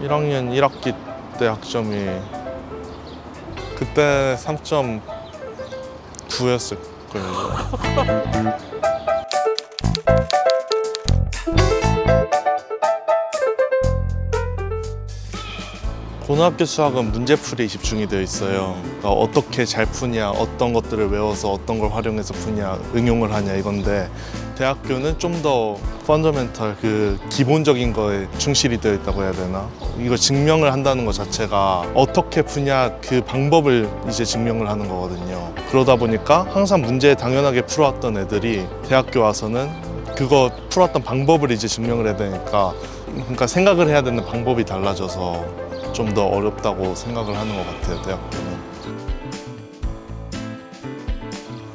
1학년 1학기 때 학점이 그때 3.9였을 거예요. 고등학교 수학은 문제풀이에 집중이 되어 있어요. 그러니까 어떻게 잘 푸냐, 어떤 것들을 외워서 어떤 걸 활용해서 푸냐, 응용을 하냐 이건데, 대학교는 좀 더 펀더멘털, 그 기본적인 거에 충실이 되어 있다고 해야 되나? 이걸 증명을 한다는 것 자체가 어떻게 푸냐 그 방법을 이제 증명을 하는 거거든요. 그러다 보니까 항상 문제 당연하게 풀어왔던 애들이 대학교 와서는 그거 풀었던 방법을 이제 증명을 해야 되니까, 그러니까 생각을 해야 되는 방법이 달라져서 좀 더 어렵다고 생각을 하는 것 같아요, 대학교는.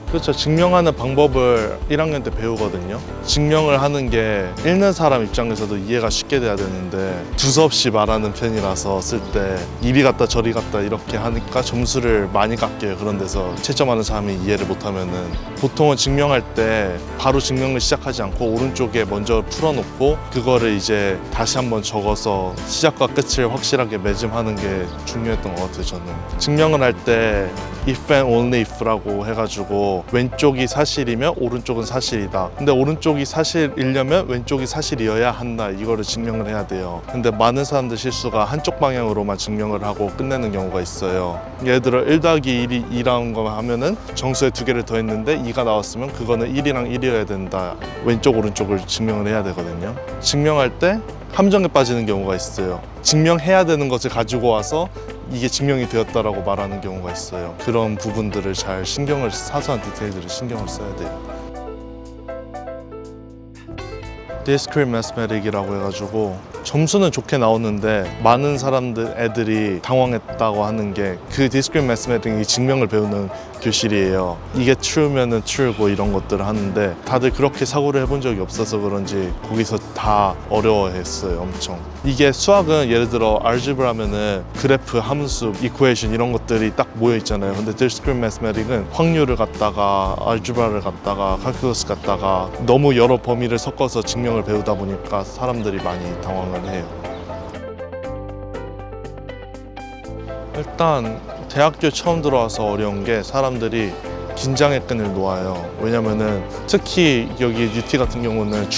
그렇죠. 증명하는 방법을 1학년 때 배우거든요. 증명을 하는 게 읽는 사람 입장에서도 이해가 쉽게 돼야 되는데 두서없이 말하는 편이라서 쓸 때 이리 갔다 저리 갔다 이렇게 하니까 점수를 많이 깎여요. 그런 데서 채점하는 사람이 이해를 못하면은. 보통은 증명할 때 바로 증명을 시작하지 않고 오른쪽에 먼저 풀어놓고 그거를 이제 다시 한번 적어서 시작과 끝을 확실하게 매짐하는 게 중요했던 것 같아요, 저는. 증명을 할 때 if and only if라고 해가지고 왼쪽이 사실이면 오른쪽은 사실이다. 근데 오른쪽이 사실이려면 왼쪽이 사실이어야 한다. 이거를 증명을 해야 돼요. 근데 많은 사람들 실수가 한쪽 방향으로만 증명을 하고 끝내는 경우가 있어요. 예를 들어 1 더하기 1이 2라는 거 하면은 정수에 2개를 더했는데 2가 나왔으면 그거는 1이랑 1이어야 된다. 왼쪽 오른쪽을 증명을 해야 되거든요. 증명할 때 함정에 빠지는 경우가 있어요. 증명해야 되는 것을 가지고 와서 이게 증명이 되었다라고 말하는 경우가 있어요. 그런 부분들을 잘 사소한 디테일들을 신경을 써야 돼요. Discrete Mathematic이라고 해가지고 점수는 좋게 나오는데 많은 사람들 애들이 당황했다고 하는 게 그 Discrete Mathematic이 증명을 배우는 교실이에요. 이게 true면은 true고 이런 것들을 하는데 다들 그렇게 사고를 해본 적이 없어서 그런지 거기서 다 어려워했어요, 엄청. 이게 수학은 예를 들어 알제브라면은 그래프, 함수, 이퀘이션 이런 것들이 딱 모여 있잖아요. 근데 Discrete Mathematic은 확률을 갖다가 알제브라를 갖다가 칼큘러스 갖다가 너무 여러 범위를 섞어서 증명을 배우다 보니까 사람들이 많이 당황을 해요. 일단 대학교 처음 들어와서 어려운 게 사람들이 긴장의 끈을 놓아요. 왜냐면은 특히 여기 UT 같은 경우는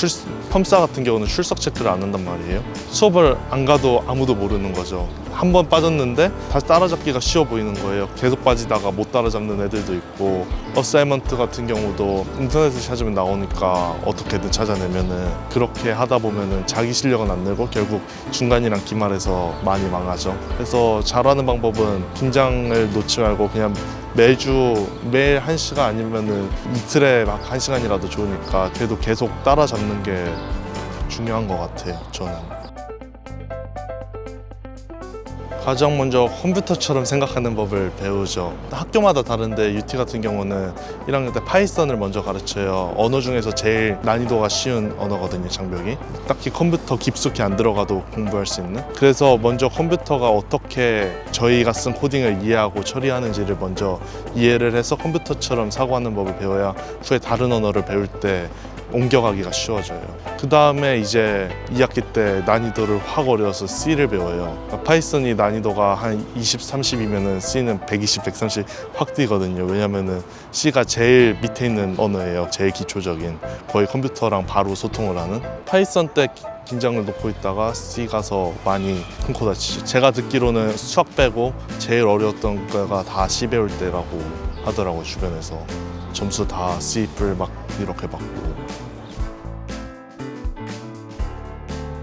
펌사 같은 경우는 출석 체크를 안 한단 말이에요. 수업을 안 가도 아무도 모르는 거죠. 한 번 빠졌는데 다시 따라잡기가 쉬워 보이는 거예요. 계속 빠지다가 못 따라잡는 애들도 있고, 어사이먼트 같은 경우도 인터넷에 찾으면 나오니까 어떻게든 찾아내면은 그렇게 하다 보면은 자기 실력은 안 늘고 결국 중간이랑 기말에서 많이 망하죠. 그래서 잘하는 방법은 긴장을 놓지 말고 그냥 매일 1시간 아니면은 이틀에 막 1시간이라도 좋으니까 그래도 계속 따라잡는 게 중요한 것 같아요, 저는. 가장 먼저 컴퓨터처럼 생각하는 법을 배우죠. 학교마다 다른데 UT 같은 경우는 1학년 때 파이썬을 먼저 가르쳐요. 언어 중에서 제일 난이도가 쉬운 언어거든요, 장벽이. 딱히 컴퓨터 깊숙이 안 들어가도 공부할 수 있는. 그래서 먼저 컴퓨터가 어떻게 저희가 쓴 코딩을 이해하고 처리하는지를 먼저 이해를 해서 컴퓨터처럼 사고하는 법을 배워야 후에 다른 언어를 배울 때 옮겨가기가 쉬워져요. 그 다음에 이제 2학기 때 난이도를 확 어려워서 C를 배워요. 그러니까 파이썬이 난이도가 한 20, 30이면은 C는 120, 130 확 뛰거든요. 왜냐면은 C가 제일 밑에 있는 언어예요. 제일 기초적인. 거의 컴퓨터랑 바로 소통을 하는. 파이썬 때 긴장을 놓고 있다가 C 가서 많이 큰 코 다치죠. 제가 듣기로는 수학 빼고 제일 어려웠던 거가 다 C 배울 때라고 하더라고요, 주변에서. 점수 다 C뿔 막 이렇게 받고.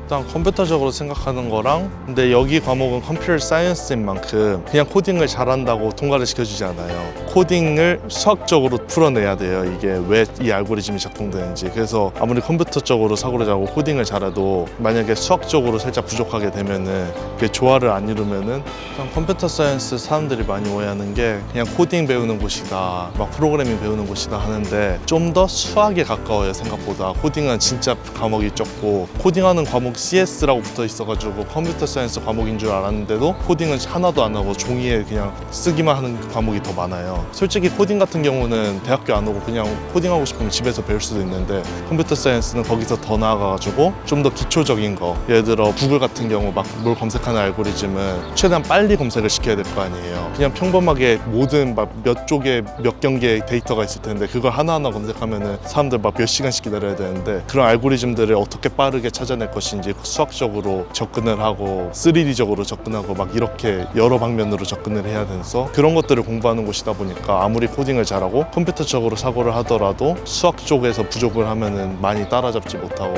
일단 컴퓨터적으로 생각하는 거랑, 근데 여기 과목은 컴퓨터 사이언스인 만큼 그냥 코딩을 잘한다고 통과를 시켜주지 않아요. 코딩을 수학적으로 풀어내야 돼요. 이게 왜 이 알고리즘이 작동되는지. 그래서 아무리 컴퓨터적으로 사고를 잘하고 코딩을 잘해도 만약에 수학적으로 살짝 부족하게 되면은 그게 조화를 안 이루면은, 일단 컴퓨터 사이언스 사람들이 많이 오해하는 게 그냥 코딩 배우는 곳이다, 막 프로그래밍 배우는 곳이다 하는데 좀 더 수학에 가까워요, 생각보다. 코딩은 진짜 과목이 적고 코딩하는 과목 CS라고 붙어 있어가지고 컴퓨터 사이언스 과목인 줄 알았는데도 코딩은 하나도 안 하고 종이에 그냥 쓰기만 하는 과목이 더 많아요. 솔직히 코딩 같은 경우는 대학교 안 오고 그냥 코딩하고 싶으면 집에서 배울 수도 있는데 컴퓨터 사이언스는 거기서 더 나아가가지고 좀 더 기초적인 거, 예를 들어 구글 같은 경우 막 뭘 검색하는 알고리즘은 최대한 빨리 검색을 시켜야 될 거 아니에요. 그냥 평범하게 모든 막 몇 쪽에 몇 경기의 데이터가 있을 텐데 그걸 하나하나 검색하면은 사람들 막 몇 시간씩 기다려야 되는데, 그런 알고리즘들을 어떻게 빠르게 찾아낼 것인지 수학적으로 접근을 하고 3D적으로 접근하고 막 이렇게 여러 방면으로 접근을 해야 돼서 그런 것들을 공부하는 곳이다 보니까 아무리 코딩을 잘하고 컴퓨터적으로 사고를 하더라도 수학 쪽에서 부족을 하면은 많이 따라잡지 못하고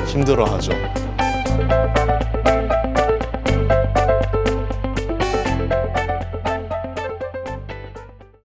힘들어하죠.